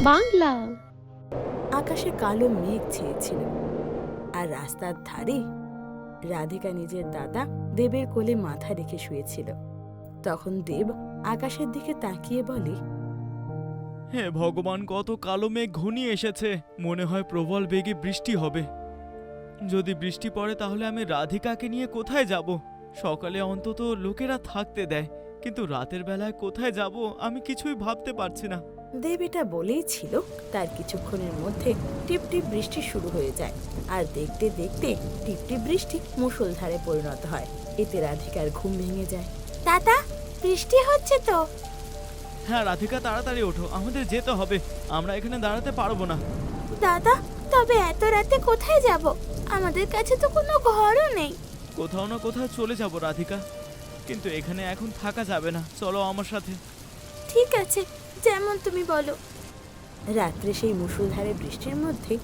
বাংলা। আকাশে কালো মেঘ ছেয়েছিল, আর রাস্তার ধারে রাধিকা নিজের দাদা দেবের কোলে মাথা রেখে শুয়েছিল। তখন দেব আকাশের দিকে তাকিয়ে বলে, হে ভগবান, কত কালো মেঘ ঘনিয়ে এসেছে। মনে হয় প্রবল বেগে বৃষ্টি হবে। যদি বৃষ্টি পড়ে তাহলে আমি রাধিকাকে নিয়ে কোথায় যাব? সকালে অন্তত লোকেরা থাকতে দেয়, কিন্তু রাতের বেলায় কোথায় যাব আমি কিছুই ভাবতে পারছি না। দেব এটা বলেই ছিল, তার কিছুক্ষণের মধ্যে টিপটিপ বৃষ্টি শুরু হয়ে যায়, আর দেখতে দেখতে টিপটিপ বৃষ্টি মুষলধারে পরিণত হয়। এতে রাধিকার ঘুম ভেঙে যায়। দাদা, বৃষ্টি হচ্ছে তো। হ্যাঁ রাধিকা, তাড়াতাড়ি ওঠো, আমাদের যেতে হবে। আমরা এখানে দাঁড়াতে পারবো না। দাদা, তবে এত রাতে কোথায় যাব? আমাদের কাছে তো কোনো ঘরও নেই। কোথাও না কোথাও চলে যাব রাধিকা, কিন্তু এখানে এখন থাকা যাবে না। চলো আমার সাথে। ঠিক আছে, যেমন তুমি বলো। রাত্রে সেই মুষলধারে বৃষ্টির মধ্যে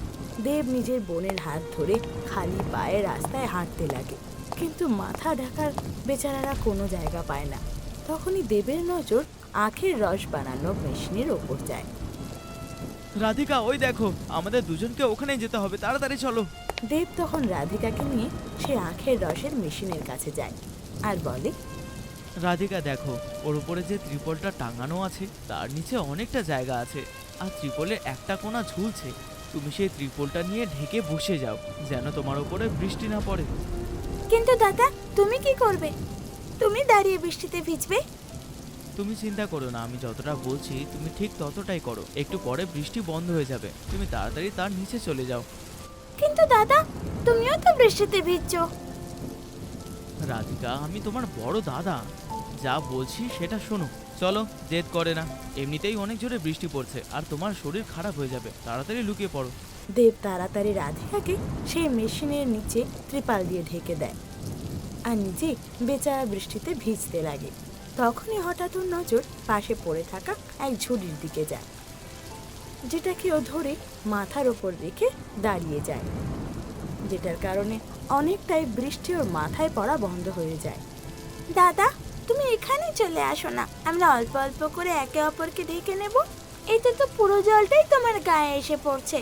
দেব নিজের বোনের হাত ধরে খালি পায়ে রাস্তায় হাঁটতে লাগে, কিন্তু মাথা ঢাকার বেচারারা কোনো জায়গা পায় না। তখনই দেবের নজর আখের রস বানানো মেশিনের ওপর যায়। রাধিকা, ওই দেখো, আমাদের দুজনকে ওখানেই যেতে হবে, তাড়াতাড়ি চলো। দেব তখন রাধিকাকে নিয়ে সে আখের রসের মেশিনের কাছে যায় আর বলে, রাধিকা দেখো, ওর উপরে যে ত্রিপলটা টাঙানো আছে তার নিচে অনেকটা জায়গা আছে, আর ত্রিপলের একটা কোণা ঝুলছে। তুমি সেই ত্রিপলটা নিয়ে ঢেকে বসে যাও, যেন তোমার উপরে বৃষ্টি না পড়ে। কিন্তু দাদা, তুমি কি করবে? তুমি দাঁড়িয়ে বৃষ্টিতে ভিজবে। তুমি চিন্তা করো না, আমি যতটা বলছি তুমি ঠিক ততটাই করো। একটু পরে বৃষ্টি বন্ধ হয়ে যাবে, তুমি তাড়াতাড়ি তার নিচে চলে যাও। কিন্তু দাদা, তুমিও তো বৃষ্টিতে ভিজছো। রাধিকা, আমি তোমার বড় দাদা, যা বলছি সেটা শোনো। চলো, জেদ করে না, এমনিতেই অনেক জোরে বৃষ্টি পড়ছে আর তোমার শরীর খারাপ হয়ে যাবে, তাড়াতাড়ি লুকিয়ে পড়ো। দেব তাড়াতাড়ি রাধিকাকে সেই মেশিনের নিচে ত্রিপাল দিয়ে ঢেকে দেয় আর নিজে বেচারা বৃষ্টিতে ভিজতে লাগে। তখনই হঠাৎ ওর নজর পাশে পড়ে থাকা এক ঝুড়ির দিকে যায়, যেটাকে ও ধরে মাথার ওপর রেখে দাঁড়িয়ে যায়, যেটার কারণে অনেকটাই বৃষ্টি ওর মাথায় পড়া বন্ধ হয়ে যায়। দাদা, তুমি এখানে চলে আসো না, আমরা অল্প অল্প করে একে অপরকে ঢেকে নেব। এতে তো পুরো জলটাই তোমার গায়ে এসে পড়ছে।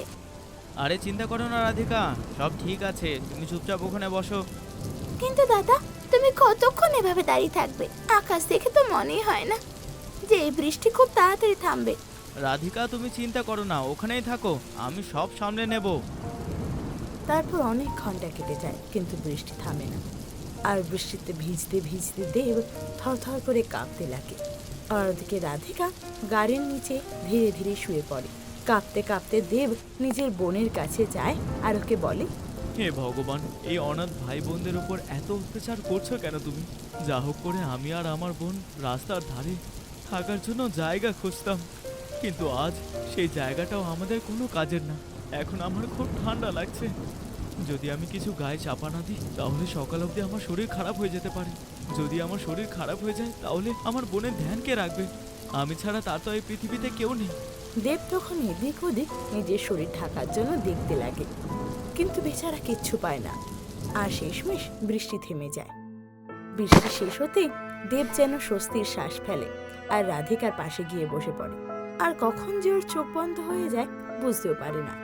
আরে চিন্তা করো না রাধিকা, সব ঠিক আছে, তুমি চুপচাপ ওখানে বসো। কিন্তু দাদা, তুমি কতক্ষণ এভাবে দাঁড়িয়ে থাকবে? আকাশ দেখে তো মনেই হয় না যে এই বৃষ্টি খুব তাড়াতাড়ি থামবে। রাধিকা, তুমি চিন্তা করো না, ওখানেই থাকো, আমি সব সামলে নেব। তারপর অনেক ঘন্টা কেটে যায়, কিন্তু বৃষ্টি থামে না। আর বৃষ্টিতে ভিজতে ভিজতে দেব থরথর করে কাঁপতে লাগে। আর ওদিকে রাধিকা গাড়ির নিচে ধীরে ধীরে শুয়ে পড়ে। কাঁপতে কাঁপতে দেব নিজের বোনের কাছে যায় আর ওকে বলে, হে ভগবান, এই অনাথ ভাই বোনদের উপর এত অত্যাচার করছো কেন তুমি? যা হোক করে আমি আর আমার বোন রাস্তার ধারে থাকার জন্য জায়গা খুঁজতাম, কিন্তু আজ সেই জায়গাটাও আমাদের কোনো কাজের না। এখন আমার খুব ঠান্ডা লাগছে। যদি আমি কিছু গায়ে চাপা না দিই তাহলে সকাল অবধি আমার শরীর খারাপ হয়ে যেতে পারে। যদি আমার শরীর খারাপ হয়ে যায় তাহলে আমার বোনের ধ্যান কে রাখবে? আমি ছাড়া তার তো এই পৃথিবীতে কেউ নেই। দেব তখন এদিক ওদিক নিজের শরীর ঢাকার জন্য দেখতে লাগে, কিন্তু বেচারা কিচ্ছু পায় না। আর শেষমেশ বৃষ্টি থেমে যায়। বৃষ্টি শেষ হতেই দেব যেন স্বস্তির শ্বাস ফেলে আর রাধিকার পাশে গিয়ে বসে পড়ে। আর কখন যে ওর চোখ বন্ধ হয়ে যায় বুঝতেও পারে না।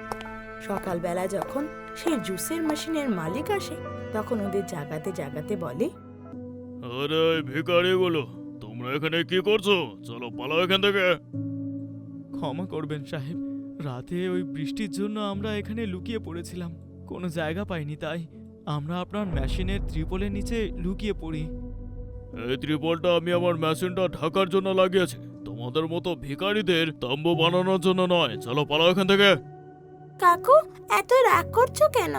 সকালবেলা যখন সেই জুসের মেশিনের মালিক আসে, তখন ওদের জাগাতে জাগাতে বলে, আরে ভিখারিগুলো, তোমরা এখানে কি করছো? চলো পালাও এখান থেকে। ক্ষমা করবেন সাহেব, রাতে ওই বৃষ্টির জন্য আমরা এখানে লুকিয়ে পড়েছিলাম, কোনো জায়গা পাইনি, তাই আমরা আপনার মেশিনের ত্রিপলের নিচে লুকিয়ে পড়ি। এই ত্রিপলটা আমি আমার মেশিনটা ঢাকার জন্য লাগিয়েছি, তোমাদের মতো ভিখারিদের তাম্বু বানানোর জন্য নয়। চলো পালাও এখান থেকে। কাকু, এত রাগ করছো কেন?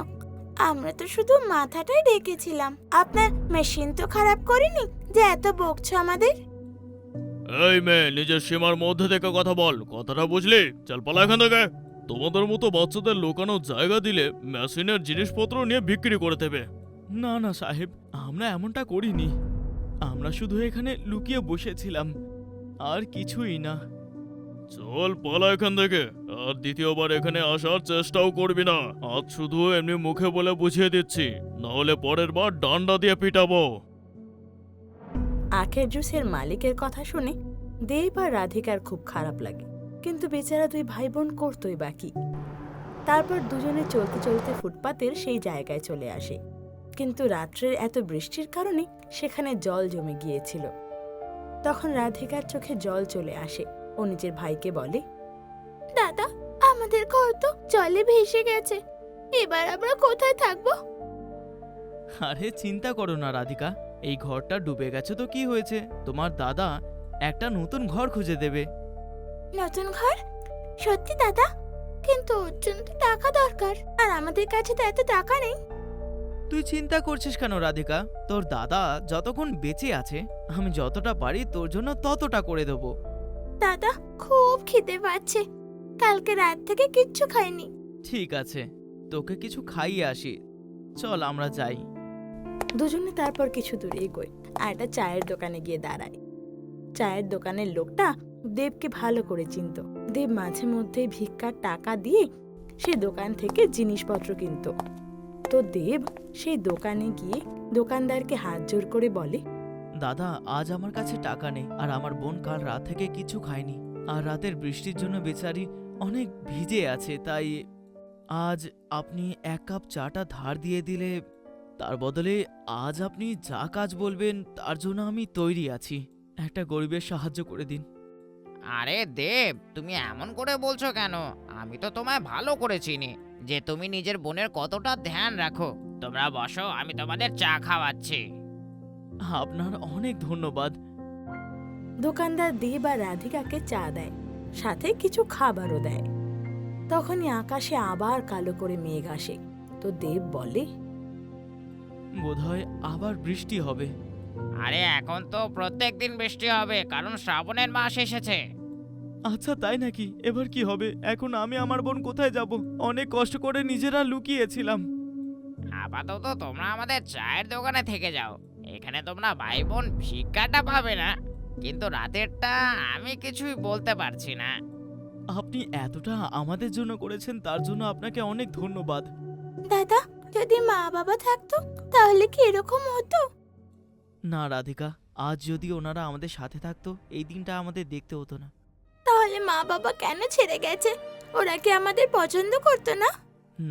আমরা তো শুধু মাথাটাই ঢেকেছিলাম, আপনার মেশিন তো খারাপ করিনি যে এত বকছো আমাদের। এই মেয়ে, নিজের সীমার মধ্যে থেকে কথা বল, কথাটা বুঝলি? চল পালা এখান থেকে। তোমাদের মতো বাচ্চাদের লুকানোর জায়গা দিলে মেশিনের জিনিসপত্র নিয়ে বিক্রি করে দেবে। না না সাহেব, আমরা এমনটা করিনি, আমরা শুধু এখানে লুকিয়ে বসেছিলাম, আর কিছুই না। চল পালা এখান থেকে, আর দ্বিতীয়বার এখানে আসার চেষ্টাও করবি না। আজ শুধু এমনি মুখে বলে বুঝিয়ে দিচ্ছি, না হলে পরের বার ডান্ডা দিয়ে পিটাবো। আখের জুসের মালিকের কথা শুনে দেব আর রাধিকার খুব খারাপ লাগে। কিন্তু বেচারা দুই ভাই বোন করতোই বাকি। তারপর দুজনে চলতে চলতে ফুটপাতের সেই জায়গায় চলে আসে, কিন্তু রাত্রের এত বৃষ্টির কারণে সেখানে জল জমে গিয়েছিল। তখন রাধিকার চোখে জল চলে আসে। ও নিজের ভাইকে বলে, দাদা, আমাদের ঘর তো জলে ভেসে গেছে, এবার আমরা কোথায় থাকবো? আরে চিন্তা করো না রাধিকা, এই ঘরটা ডুবে গেছে তো কি হয়েছে, তোমার দাদা একটা নতুন ঘর খুঁজে দেবে। নতুন ঘর? সত্যি দাদা? কিন্তু ওর জন্য তো টাকা দরকার, আর আমাদের কাছে তো এত টাকা নেই। তুই চিন্তা করছিস কেন রাধিকা, তোর দাদা যতক্ষণ বেঁচে আছে আমি যতটা পারি তোর জন্য ততটা করে দেবো। দাদা, খুব খিদে পাচ্ছে, কালকে রাত থেকে কিচ্ছু খাইনি। ঠিক আছে, তোকে কিছু খাইয়ে আসি, চল আমরা যাই। দুজনে তারপর কিছু দূরে এগোয় আর একটা চায়ের দোকানে গিয়ে দাঁড়ায়। চায়ের দোকানের লোকটা দেবকে ভালো করে চিনত। দেব মাঝে মধ্যে ভিক্ষার টাকা দিয়ে সে দোকান থেকে জিনিসপত্র কিনত। তো দেব সেই দোকানে গিয়ে দোকানদারকে হাত জোর করে বলে, দাদা, আজ আমার কাছে টাকা নেই, আর আমার বোন কাল রাত থেকে কিছু খায়নি, আর রাতের বৃষ্টির জন্য বেচারি অনেক ভিজে আছে, তাই আজ আপনি 1 কাপ চাটা ধার দিয়ে দিলে তার বদলে আজ আপনি যা কাজ বলবেন তার জন্য আমি তৈরি আছি। একটা গরিবের সাহায্য করে দিন। আরে দেব, তুমি এমন করে বলছো কেন? আমি তো তোমায় ভালো করে চিনি যে তুমি নিজের বোনের কতটা ধ্যান রাখো। তোমরা বসো, আমি তোমাদের চা খাওয়াচ্ছি। আপনার অনেক ধন্যবাদ। দোকানদার দেব আর রাধিকাকে চা দেয়, সাথে কিছু খাবারও দেয়। তখনই আকাশে আবার কালো করে মেঘ আসে। তো দেব বলে, বোধহয় আবার বৃষ্টি হবে। আরে এখন তো প্রত্যেক দিন বৃষ্টি হবে, কারণ শ্রাবণের মাস এসেছে। আচ্ছা তাই নাকি? এবার কি হবে? এখন আমি আমার বোন কোথায় যাব? অনেক কষ্ট করে নিজেরা লুকিয়েছিলাম। আপাতত তোমরা আমাদের চায়ের দোকানে থেকে যাও, এখানে তোমরা ভাই বোন ভিক্ষাটা পাবে না, কিন্তু রাতেরটা আমি কিছুই বলতে পারছি না। আপনি এতটা আমাদের জন্য করেছেন, তার জন্য আপনাকে অনেক ধন্যবাদ। দাদা, যদি মা বাবা থাকতো তাহলে কি এরকম হতো? না রাধিকা, আজ যদি ওনারা আমাদের সাথে থাকতো এই দিনটা আমাদের দেখতে হতো না। তাহলে মা বাবা কেন ছেড়ে গেছে? ওরা কি আমাদের পছন্দ করতো না?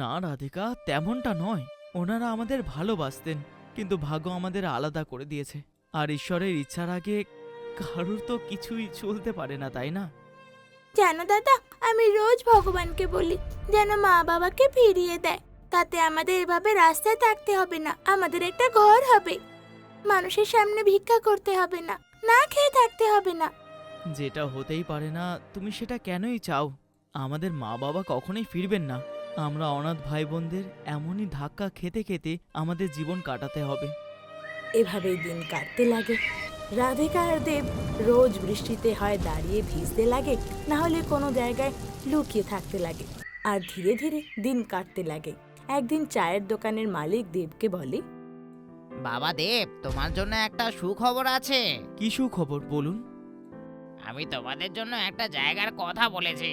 না রাধিকা, তেমনটা নয়, ওনারা আমাদের ভালোবাসতেন, কিন্তু ভাগ্য আমাদের আলাদা করে দিয়েছে, আর ঈশ্বরের ইচ্ছার আগে কারোর তো কিছুই চলতে পারে না, তাই না? জানো দাদা, আমি রোজ ভগবানকে বলি যেন মা বাবাকে ফিরিয়ে দেয়, তাতে আমাদের এভাবে রাস্তায় থাকতে হবে না, আমাদের একটা ঘর হবে, মানুষের সামনে ভিক্ষা করতে হবে না, না খেয়ে থাকতে হবে না। যেটা হতেই পারে না তুমি সেটা কেনই চাও? আমাদের মা বাবা কখনোই ফিরবেন না, আমরা অনাথ ভাই বোনদের এমনই ধাক্কা খেতে খেতে আমাদের জীবন কাটাতে হবে। এভাবেই দিন কাটতে লাগে। রাধিকা আর দেব রোজ বৃষ্টিতে হয় দাঁড়িয়ে ভিজতে লাগে, না হলে কোনো জায়গায় লুকিয়ে থাকতে লাগে, আর ধীরে ধীরে দিন কাটতে লাগে। একদিন চায়ের দোকানের মালিক দেবকে বলে, বাবা দেব, তোমার জন্য একটা সুখবর আছে। কি সুখবর বলুন? আমি তোমাদের জন্য একটা জায়গার কথা বলেছি।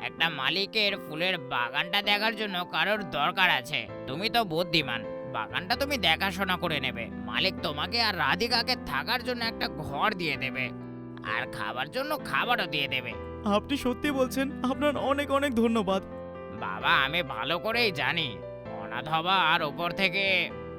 একটা মালিকের ফুলের বাগানটা দেখার জন্য কারোর দরকার আছে। তুমি তো বুদ্ধিমান, বাগানটা তুমি দেখাশোনা করে নেবে। মালিক তোমাকে আর রাধিকাকে থাকার জন্য একটা ঘর দিয়ে দেবে, আর খাবার জন্য খাবারও দিয়ে দেবে। আপনি সত্যি বলছেন? আপনার অনেক অনেক ধন্যবাদ। বাবা, আমি ভালো করেই জানি অনাথ হওয়া আর ওপর থেকে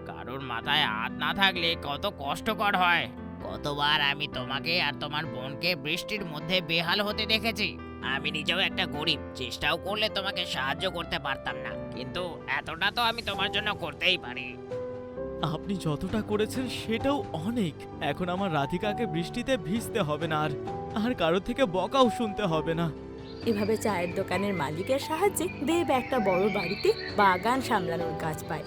কারোর মাথায় হাত না থাকলে কত কষ্টকর হয়। কতবার আমি তোমাকে আর তোমার বোনকে বৃষ্টির মধ্যে বেহাল হতে দেখেছি। আমি নিজেও একটা গরিব, চেষ্টাও করলে তোমাকে সাহায্য করতে পারতাম না, কিন্তু এতটা তো আমি তোমার জন্য করতেই পারি। আপনি যতটা করেছেন সেটাও অনেক। এখন আমার রাধিকাকে বৃষ্টিতে ভিজতে হবে না, আর কারোর থেকে বকাও শুনতে হবে না। এভাবে চায়ের দোকানের মালিকের সাহায্যে দেব একটা বড় বাড়িতে বাগান সামলানোর কাজ পায়,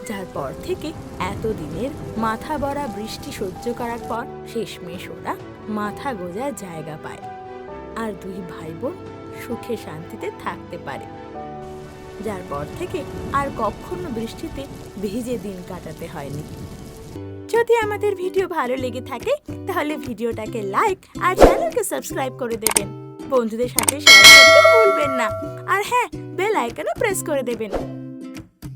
যার পর থেকে এতদিনের মাথা ভরা বৃষ্টি সহ্য করার পর শেষমেশ ওরা মাথা গোজার জায়গা পায়, আর দুই ভাই বোন সুখে শান্তিতে থাকতে পারে, যার পর থেকে আর কখনো বৃষ্টিতে ভিজে দিন কাটাতে হয়নি। যদি আমাদের ভিডিও ভালো লেগে থাকে তাহলে ভিডিওটাকে লাইক আর চ্যানেলকে সাবস্ক্রাইব করে দেবেন, বন্ধুদের সাথে শেয়ার করতে ভুলবেন না, আর হ্যাঁ, বেল আইকনও প্রেস করে দেবেন।